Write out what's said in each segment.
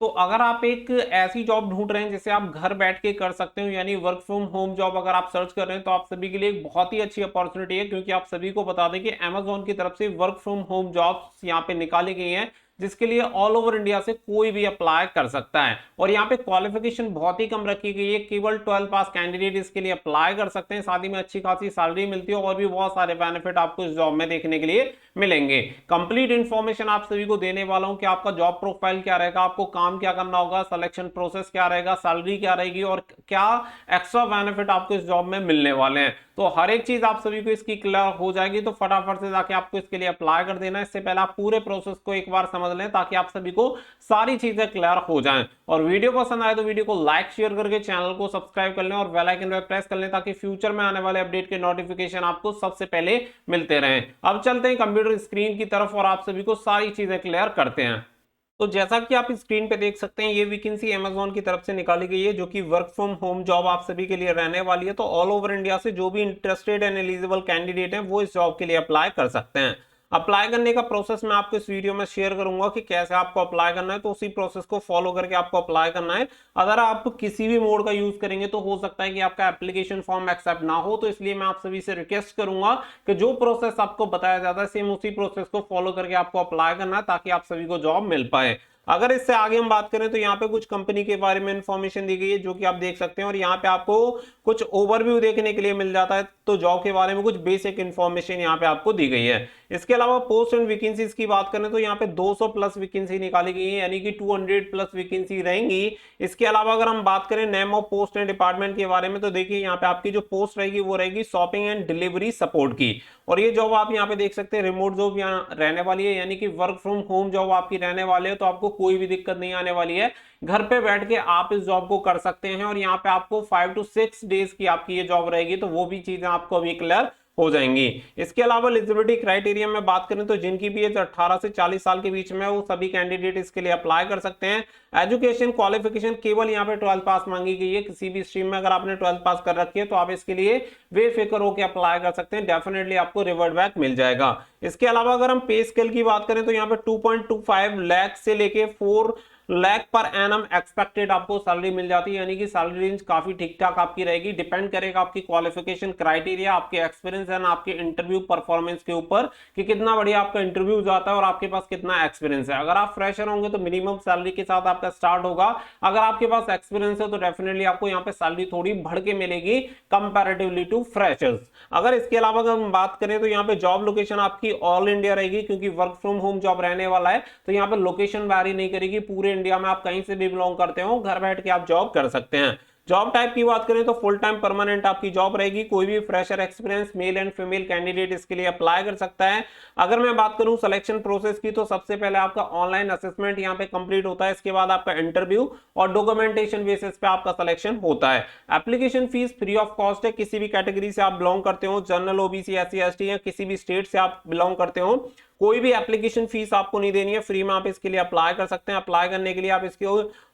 तो अगर आप एक ऐसी जॉब ढूंढ रहे हैं जिसे आप घर बैठ के कर सकते हो, यानी वर्क फ्रॉम होम जॉब अगर आप सर्च कर रहे हैं, तो आप सभी के लिए एक बहुत ही अच्छी अपॉर्चुनिटी है, क्योंकि आप सभी को बता दें कि Amazon की तरफ से वर्क फ्रॉम होम जॉब्स यहाँ पे निकाली गई हैं, जिसके लिए ऑल ओवर इंडिया से कोई भी अप्लाई कर सकता है। और यहाँ पे क्वालिफिकेशन बहुत ही कम रखी गई है, केवल 12 पास कैंडिडेट इसके लिए अप्लाई कर सकते हैं। साथ ही में अच्छी खासी सैलरी मिलती है और भी बहुत सारे बेनिफिट आपको इस जॉब में देखने के लिए मिलेंगे। कंप्लीट इंफॉर्मेशन आप सभी को देने वाला हूं कि आपका जॉब प्रोफाइल क्या रहेगा, आपको काम क्या करना होगा, सिलेक्शन प्रोसेस क्या रहेगा, सैलरी क्या रहेगी और क्या एक्स्ट्रा बेनिफिट आपको इस जॉब में मिलने वाले हैं। तो हर एक चीज आप सभी को इसकी क्लियर हो जाएगी, तो फटाफट से जाके आपको इसके लिए अप्लाई कर देना है। इससे पहले आप पूरे प्रोसेस को एक बार समझ लें, ताकि आप सभी को सारी चीजें क्लियर हो जाएं। और वीडियो पसंद आए तो वीडियो को लाइक शेयर करके चैनल को सब्सक्राइब कर लें और बेल आइकन पर प्रेस कर लें, ताकि फ्यूचर में आने वाले अपडेट के नोटिफिकेशन आपको सबसे पहले मिलते रहें। अब चलते हैं कंप्यूटर स्क्रीन की तरफ और आप सभी को सारी चीजें क्लियर करते हैं। तो जैसा कि आप स्क्रीन पे देख सकते हैं, ये वैकेंसी Amazon की तरफ से निकाली गई है, जो कि वर्क फ्रॉम होम जॉब आप सभी के लिए रहने वाली है। तो ऑल ओवर इंडिया से जो भी इंटरेस्टेड एंड एलिजिबल कैंडिडेट हैं, वो इस जॉब के लिए अप्लाई कर सकते हैं। अप्लाई करने का प्रोसेस मैं आपको इस वीडियो में शेयर करूंगा कि कैसे आपको अप्लाई करना है, तो उसी प्रोसेस को फॉलो करके आपको अप्लाई करना है। अगर आप किसी भी मोड का यूज करेंगे तो हो सकता है कि आपका एप्लीकेशन फॉर्म एक्सेप्ट ना हो, तो इसलिए मैं आप सभी से रिक्वेस्ट करूंगा कि जो प्रोसेस आपको बताया जाता है, सेम उसी प्रोसेस को फॉलो करके आपको अप्लाई करना है, ताकि आप सभी को जॉब मिल पाए। अगर इससे आगे हम बात करें तो यहाँ पे कुछ कंपनी के बारे में इंफॉर्मेशन दी गई है, जो कि आप देख सकते हैं, और यहाँ पे आपको कुछ ओवरव्यू देखने के लिए मिल जाता है। तो जॉब के बारे में कुछ बेसिक इंफॉर्मेशन यहाँ पे आपको दी गई है। इसके अलावा पोस्ट एंड वैकेंसीज की बात करें तो यहाँ पे 200 प्लस वैकेंसी निकाली गई है, यानी कि 200 प्लस वैकेंसी रहेंगी। इसके अलावा अगर हम बात करें name of post and department के बारे में, तो देखिए यहाँ पे आपकी जो पोस्ट रहेगी वो रहेगी शॉपिंग एंड डिलीवरी सपोर्ट की। और ये जॉब आप यहाँ पे देख सकते हैं रिमोट जॉब यहाँ रहने वाली है, यानी कि वर्क फ्रॉम होम जॉब आपकी रहने वाली है। तो आपको कोई भी दिक्कत नहीं आने वाली है, घर पे बैठ के आप इस जॉब को कर सकते हैं। और यहाँ पे आपको 5 to 6 डेज की आपकी ये जॉब रहेगी, तो वो भी चीजें आपको अभी क्लियर हो जाएंगी। इसके अलावा एलिजिबिलिटी क्राइटेरिया में बात करें तो जिनकी भी एज 18 से 40 साल के बीच में, वो सभी कैंडिडेट इसके लिए अप्लाई कर सकते हैं। एजुकेशन क्वालिफिकेशन केवल यहाँ पे 12 पास मांगी गई है। किसी भी स्ट्रीम में अगर आपने 12 पास कर रखी है तो आप इसके लिए बेफिक्र होकर अप्लाई कर सकते हैं, डेफिनेटली आपको रिवर्ट बैक मिल जाएगा। इसके अलावा अगर हम पे स्केल की बात करें तो यहाँ पे 2.25 लाख से लेके 4 लाख पर एनम एक्सपेक्टेड आपको सैलरी मिल जाती है, यानी कि सैलरी रेंज काफी ठीक ठाक आपकी रहेगी। डिपेंड करेगा आपकी क्वालिफिकेशन क्राइटेरिया, आपके एक्सपीरियंस एंड आपके इंटरव्यू परफॉर्मेंस के ऊपर कि कितना बढ़िया आपका इंटरव्यू जाता है और आपके पास कितना एक्सपीरियंस है। अगर आप फ्रेशर होंगे तो मिनिमम सैलरी के साथ आपका स्टार्ट होगा। अगर आपके पास एक्सपीरियंस है तो डेफिनेटली आपको यहाँ पे सैलरी थोड़ी बढ़ के मिलेगी कंपैरेटिवली टू फ्रेशर्स। अगर इसके अलावा अगर हम बात करें तो यहाँ पे जॉब लोकेशन आपकी ऑल इंडिया रहेगी, क्योंकि वर्क फ्रॉम होम जॉब रहने वाला है। तो यहाँ पे लोकेशन वैरी नहीं करेगी, पूरे इंडिया में आप कहीं से भी बिलोंग करते हो, घर बैठ के आप जॉब कर सकते हैं। जॉब टाइप की बात करें तो फुल टाइम परमानेंट आपकी जॉब रहेगी। कोई भी fresher experience male and female candidate इसके लिए अप्लाई कर सकता है। अगर मैं बात करूं सिलेक्शन प्रोसेस की, तो सबसे पहले आपका ऑनलाइन असेसमेंट यहां पे कंप्लीट होता है। इसके बाद आपका इंटरव्यू और डॉक्यूमेंटेशन बेसिस पे आपका सिलेक्शन होता है। Application fees free of cost है। किसी भी कैटेगरी से आप बिलोंग करते हो, जनरल, ओबीसी, एससी, एसटी, या किसी भी स्टेट से आप बिलोंग करते हो, कोई भी एप्लीकेशन फीस आपको नहीं देनी है, फ्री में आप इसके लिए अप्लाई कर सकते हैं। अप्लाई करने के लिए आप इसके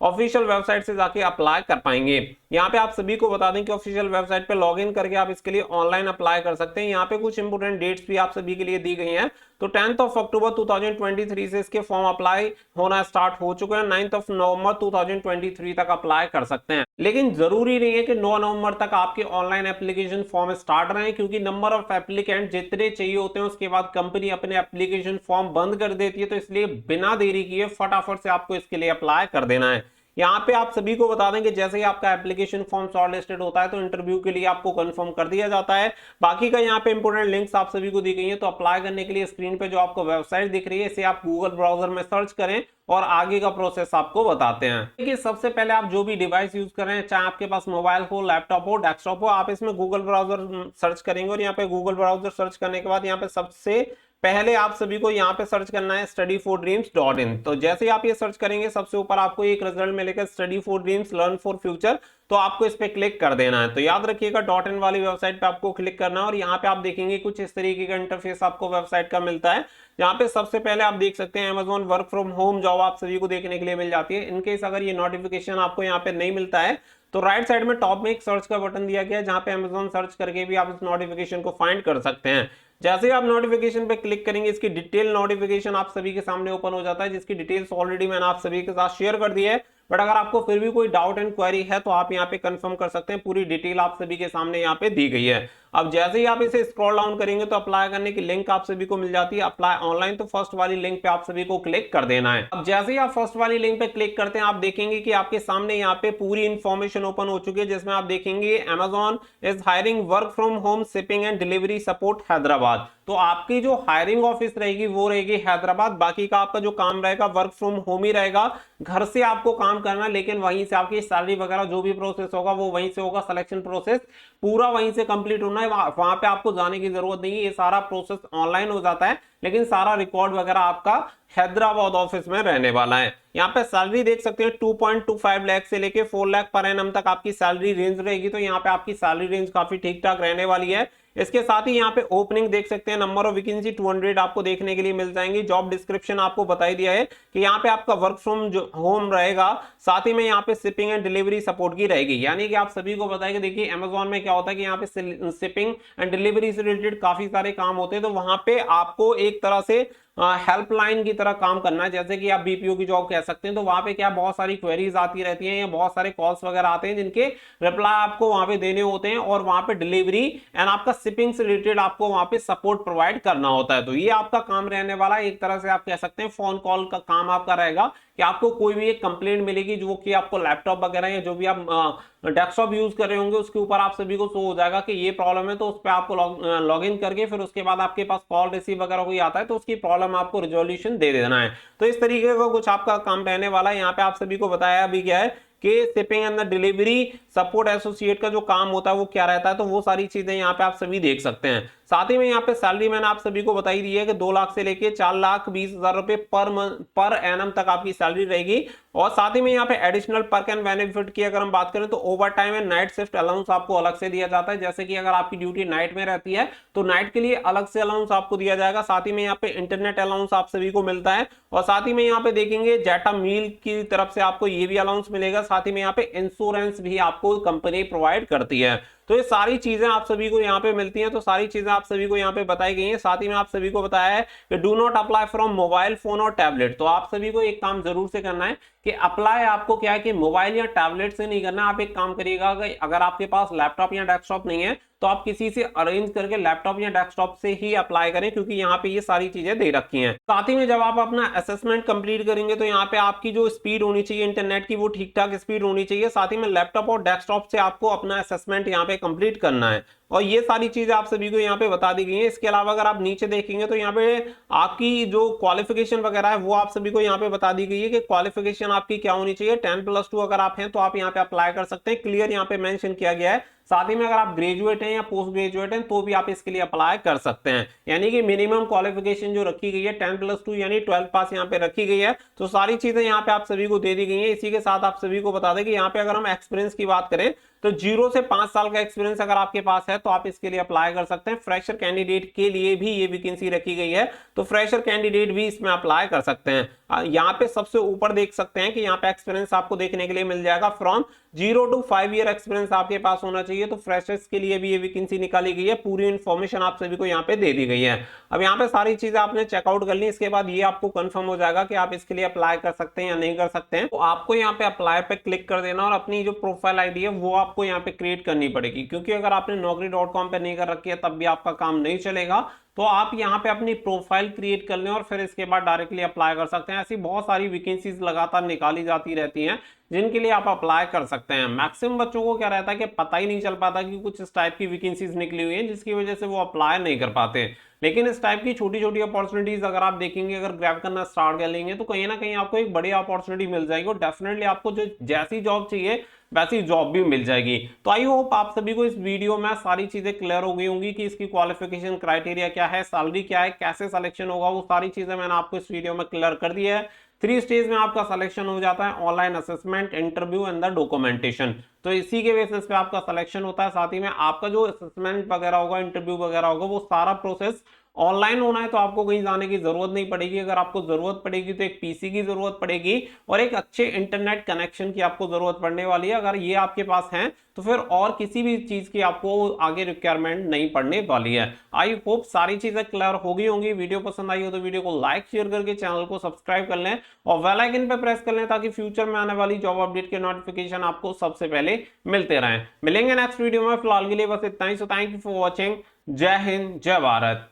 ऑफिशियल वेबसाइट से जाके अप्लाई कर पाएंगे। यहाँ पे आप सभी को बता दें कि ऑफिशियल वेबसाइट पे लॉगिन करके आप इसके लिए ऑनलाइन अप्लाई कर सकते हैं। यहाँ पे कुछ इंपोर्टेंट डेट्स भी आप सभी के लिए दी गई हैं। तो 10th of October 2023 से इसके फॉर्म अप्लाई होना स्टार्ट हो चुके हैं। 9th of November 2023 तक अप्लाई कर सकते हैं। लेकिन जरूरी नहीं है कि 9 नवंबर तक आपके ऑनलाइन एप्लीकेशन फॉर्म स्टार्ट रहे, क्योंकि नंबर ऑफ एप्लीकेंट जितने चाहिए होते हैं उसके बाद कंपनी अपने एप्लीकेशन फॉर्म बंद कर देती है। तो इसलिए बिना देरी किए फटाफट से आपको इसके लिए अप्लाई कर देना है। यहाँ पे आप सभी को बता दें कि जैसे ही आपका एप्लीकेशन फॉर्म शॉर्टलिस्टेड होता है तो इंटरव्यू के लिए आपको कंफर्म कर दिया जाता है। बाकी का यहाँ पे इंपोर्टेंट लिंक्स आप सभी को दी गई है। तो अप्लाई करने के लिए स्क्रीन पे जो आपको वेबसाइट दिख रही है, इसे आप गूगल ब्राउजर में सर्च करें और आगे का प्रोसेस आपको बताते हैं। देखिए, सबसे पहले आप जो भी डिवाइस यूज कर रहे हैं, चाहे आपके पास मोबाइल हो, लैपटॉप हो, डेस्कटॉप हो, आप इसमें गूगल ब्राउजर सर्च करेंगे। और यहाँ पे गूगल ब्राउजर सर्च करने के बाद यहाँ पे सबसे पहले आप सभी को यहाँ पे सर्च करना है studyfordreams.in। तो जैसे ही आप ये सर्च करेंगे, सबसे ऊपर आपको एक रिजल्ट मिलेगा, study for dreams learn for future. तो आपको इस पे क्लिक कर देना है। तो याद रखिएगा .in वाली वेबसाइट पे आपको क्लिक करना है और यहाँ पे आप देखेंगे कुछ इस तरीके का इंटरफेस आपको वेबसाइट का मिलता है। यहाँ पे सबसे पहले आप देख सकते हैं Amazon work from home job आप सभी को देखने के लिए मिल जाती है। इनकेस अगर ये नोटिफिकेशन आपको यहाँ पे नहीं मिलता है तो राइट साइड में टॉप में एक सर्च का बटन दिया गया है, जहां पे Amazon सर्च करके भी आप इस नोटिफिकेशन को फाइंड कर सकते हैं। जैसे ही आप नोटिफिकेशन पे क्लिक करेंगे इसकी डिटेल नोटिफिकेशन आप सभी के सामने ओपन हो जाता है, जिसकी डिटेल्स ऑलरेडी मैंने आप सभी के साथ शेयर कर दी है। बट अगर आपको फिर भी कोई डाउट एंड क्वेरी है तो आप यहाँ पे कंफर्म कर सकते हैं, पूरी डिटेल आप सभी के सामने यहाँ पे दी गई है। अब जैसे ही आप इसे स्क्रॉल डाउन करेंगे तो अप्लाई करने की लिंक आप सभी को मिल जाती है, अप्लाई ऑनलाइन, तो फर्स्ट वाली लिंक पे आप सभी को क्लिक कर देना है। अब जैसे ही आप फर्स्ट वाली लिंक पे क्लिक करते हैं आप देखेंगे कि आपके सामने यहाँ पे पूरी इंफॉर्मेशन ओपन हो चुकी है, जिसमें आप देखेंगे Amazon is hiring work from home shipping and delivery support Hyderabad. तो आपकी जो हायरिंग ऑफिस रहेगी वो रहेगी हैदराबाद, बाकी का आपका जो काम रहेगा वर्क फ्रॉम होम ही रहेगा, घर से आपको काम करना, लेकिन वहीं से आपकी सैलरी वगैरह जो भी प्रोसेस होगा वो वहीं से होगा, सिलेक्शन प्रोसेस पूरा वहीं से कंप्लीट होना है, वहां पे आपको जाने की जरूरत नहीं है, ये सारा प्रोसेस ऑनलाइन हो जाता है, लेकिन सारा रिकॉर्ड वगैरह आपका हैदराबाद ऑफिस में रहने वाला है। यहाँ पे सैलरी देख सकते हैं 2.25 लाख से लेके 4 लाख पर एनम तक आपकी सैलरी रेंज रहेगी, तो यहाँ पे आपकी सैलरी रेंज काफी ठीक ठाक रहने वाली है। इसके साथ ही यहाँ पे ओपनिंग देख सकते हैं, नंबर ऑफ वैकेंसी 200 आपको देखने के लिए मिल जाएंगी। जॉब डिस्क्रिप्शन आपको बता दिया है कि यहाँ पे आपका वर्क फ्रॉम होम रहेगा, साथ ही में यहाँ पे शिपिंग एंड डिलीवरी सपोर्ट की रहेगी। यानी कि आप सभी को बताया कि देखिए अमेजोन में क्या होता है कि यहाँ पे शिपिंग एंड डिलीवरी से रिलेटेड काफी सारे काम होते हैं, तो वहां पे आपको एक तरह से हेल्पलाइन की तरह काम करना है, जैसे कि आप बीपीओ की जॉब कह सकते हैं। तो वहां पे क्या बहुत सारी क्वेरीज आती रहती हैं या बहुत सारे कॉल्स वगैरह आते हैं जिनके रिप्लाई आपको वहां पे देने होते हैं, और वहां पे डिलीवरी एंड आपका शिपिंग से रिलेटेड आपको वहां पे सपोर्ट प्रोवाइड करना होता है। तो ये आपका काम रहने वाला है, एक तरह से आप कह सकते हैं फोन कॉल का काम आपका रहेगा कि आपको कोई भी एक कंप्लेंट मिलेगी जो कि आपको लैपटॉप वगैरह या जो भी आप डेस्कटॉप यूज कर रहे होंगे उसके ऊपर आप सभी को शो हो जाएगा कि ये प्रॉब्लम है, तो उस पर आपको लॉग इन करके फिर उसके बाद आपके पास कॉल रिसीव वगैरह कोई आता है तो उसकी प्रॉब्लम आपको रिजोल्यूशन दे देना है। तो इस तरीके का कुछ आपका काम रहने वाला है। यहाँ पे आप सभी को बताया अभी क्या है कि shipping and delivery support associate का जो काम होता है वो क्या रहता है, तो वो सारी चीजें यहाँ पे आप सभी देख सकते हैं। साथ ही में यहाँ पे सैलरी मैंने आप सभी को बताई दी है कि 2 लाख से लेके 4,20,000 रुपए पर एनम तक आपकी सैलरी रहेगी। और साथ ही में यहाँ पे एडिशनल पर्क एंड बेनिफिट की अगर हम बात करें तो over time and night shift allowance आपको अलग से दिया जाता है, जैसे कि अगर आपकी ड्यूटी नाइट में रहती है तो नाइट के लिए अलग से अलाउंस आपको दिया जाएगा। साथ ही में यहाँ पे इंटरनेट अलाउंस आप सभी को मिलता है, और साथ ही में यहाँ पे देखेंगे जेटा मील की तरफ से आपको ये भी अलाउंस मिलेगा। साथ ही में यहाँ पे इंश्योरेंस भी आपको कंपनी प्रोवाइड करती है। तो ये सारी चीजें आप सभी को यहाँ पे मिलती हैं, तो सारी चीजें आप सभी को यहाँ पे बताई गई हैं। साथ ही में आप सभी को बताया है कि do not apply from mobile phone और टैबलेट। तो आप सभी को एक काम जरूर से करना है कि अप्लाई आपको क्या है कि मोबाइल या टैबलेट से नहीं करना। आप एक काम करिएगा, अगर आपके पास लैपटॉप या डेस्कटॉप नहीं है तो आप किसी से अरेंज करके लैपटॉप या डेस्कटॉप से ही अप्लाई करें, क्योंकि यहाँ पे ये सारी चीजें दे रखी हैं। साथ ही में जब आप अपना असेसमेंट कंप्लीट करेंगे तो यहाँ पे आपकी जो स्पीड होनी चाहिए इंटरनेट की वो ठीक ठाक स्पीड होनी चाहिए। साथ ही में लैपटॉप और डेस्कटॉप से आपको अपना असेसमेंट यहाँ पे कंप्लीट करना है, और ये सारी चीजें आप सभी को यहाँ पे बता दी गई हैं। इसके अलावा अगर आप नीचे देखेंगे तो यहाँ पे आपकी जो क्वालिफिकेशन वगैरह है वो आप सभी को यहाँ पे बता दी गई है कि क्वालिफिकेशन आपकी क्या होनी चाहिए। 10+2 अगर आप हैं तो आप यहाँ पे अप्लाई कर सकते हैं, क्लियर यहाँ पे मेंशन किया गया है। साथ ही में अगर आप ग्रेजुएट हैं या पोस्ट ग्रेजुएट हैं तो भी आप इसके लिए अप्लाई कर सकते हैं। यानी कि मिनिमम क्वालिफिकेशन जो रखी गई है 10+2 यानी 12 पास यहाँ पे रखी गई है। तो सारी चीजें यहाँ पे आप सभी को दे दी गई हैं। इसी के साथ आप सभी को बता दें कि यहाँ पे अगर हम एक्सपीरियंस की बात करें तो 0 से 5 साल का एक्सपीरियंस अगर आपके पास है तो आप इसके लिए अप्लाई कर सकते हैं। फ्रेशर कैंडिडेट के लिए भी ये वैकेंसी रखी गई है, तो फ्रेशर कैंडिडेट भी इसमें अप्लाई कर सकते हैं। यहाँ पे सबसे ऊपर देख सकते हैं कि यहाँ पे एक्सपीरियंस आपको देखने के लिए मिल जाएगा, फ्रॉम 0 to 5 ईयर एक्सपीरियंस आपके पास होना चाहिए। तो फ्रेशर्स के लिए भी ये वैकेंसी निकाली गई है, पूरी इन्फॉर्मेशन आप सभी को यहाँ पे दे दी गई है। अब यहाँ पे सारी चीजें आपने चेकआउट कर ली, इसके बाद ये आपको कंफर्म हो जाएगा कि आप इसके लिए अप्लाई कर सकते हैं या नहीं कर सकते हैं। तो आपको यहाँ पे अप्लाई पे क्लिक कर देना और अपनी जो प्रोफाइल आईडी है वो आपको यहाँ पे क्रिएट करनी पड़ेगी, क्योंकि अगर आपने naukri.com पे नहीं कर रखी है तब भी आपका काम नहीं चलेगा। तो आप यहाँ पे अपनी प्रोफाइल क्रिएट कर लें और फिर इसके बाद डायरेक्टली अप्लाई कर सकते हैं। ऐसी बहुत सारी वैकेंसीज लगातार निकाली जाती रहती हैं जिनके लिए आप अप्लाई कर सकते हैं। मैक्सिमम बच्चों को क्या रहता है कि पता ही नहीं चल पाता कि कुछ इस टाइप की वैकेंसीज निकली हुई हैं जिसकी वजह से वो अप्लाई नहीं कर पाते। लेकिन इस टाइप की छोटी छोटी अपॉर्चुनिटीज अगर आप देखेंगे, अगर ग्रैब करना स्टार्ट कर लेंगे तो कहीं ना कहीं आपको एक बड़ी अपॉर्चुनिटी मिल जाएगी और डेफिनेटली आपको जो जैसी जॉब चाहिए वैसी जॉब भी मिल जाएगी। तो आई होप आप सभी को इस वीडियो में सारी चीजें क्लियर हो गई होंगी कि इसकी क्वालिफिकेशन क्राइटेरिया क्या है, सैलरी क्या है, कैसे सिलेक्शन होगा, वो सारी चीजें मैंने आपको इस वीडियो में क्लियर कर दी है। 3 स्टेज में आपका सिलेक्शन हो जाता है, online assessment, interview and the documentation. तो इसी के बेसिस पे आपका सिलेक्शन होता है। साथ ही में आपका जो असेसमेंट वगैरह होगा, इंटरव्यू वगैरह होगा, वो सारा प्रोसेस ऑनलाइन होना है तो आपको कहीं जाने की जरूरत नहीं पड़ेगी। अगर आपको जरूरत पड़ेगी तो एक पीसी की जरूरत पड़ेगी और एक अच्छे इंटरनेट कनेक्शन की आपको जरूरत पड़ने वाली है। अगर ये आपके पास है तो फिर और किसी भी चीज की आपको आगे रिक्वायरमेंट नहीं पड़ने वाली है। आई होप सारी चीजें क्लियर हो गई होंगी। वीडियो पसंद आई हो तो वीडियो को लाइक शेयर करके चैनल को सब्सक्राइब कर लें और बेल आइकन पे प्रेस कर लें ताकि फ्यूचर में आने वाली जॉब अपडेट के नोटिफिकेशन आपको सबसे पहले मिलते रहें। मिलेंगे नेक्स्ट वीडियो में, फिलहाल के लिए बस इतना ही। So thank you for watching. जय हिंद, जय भारत।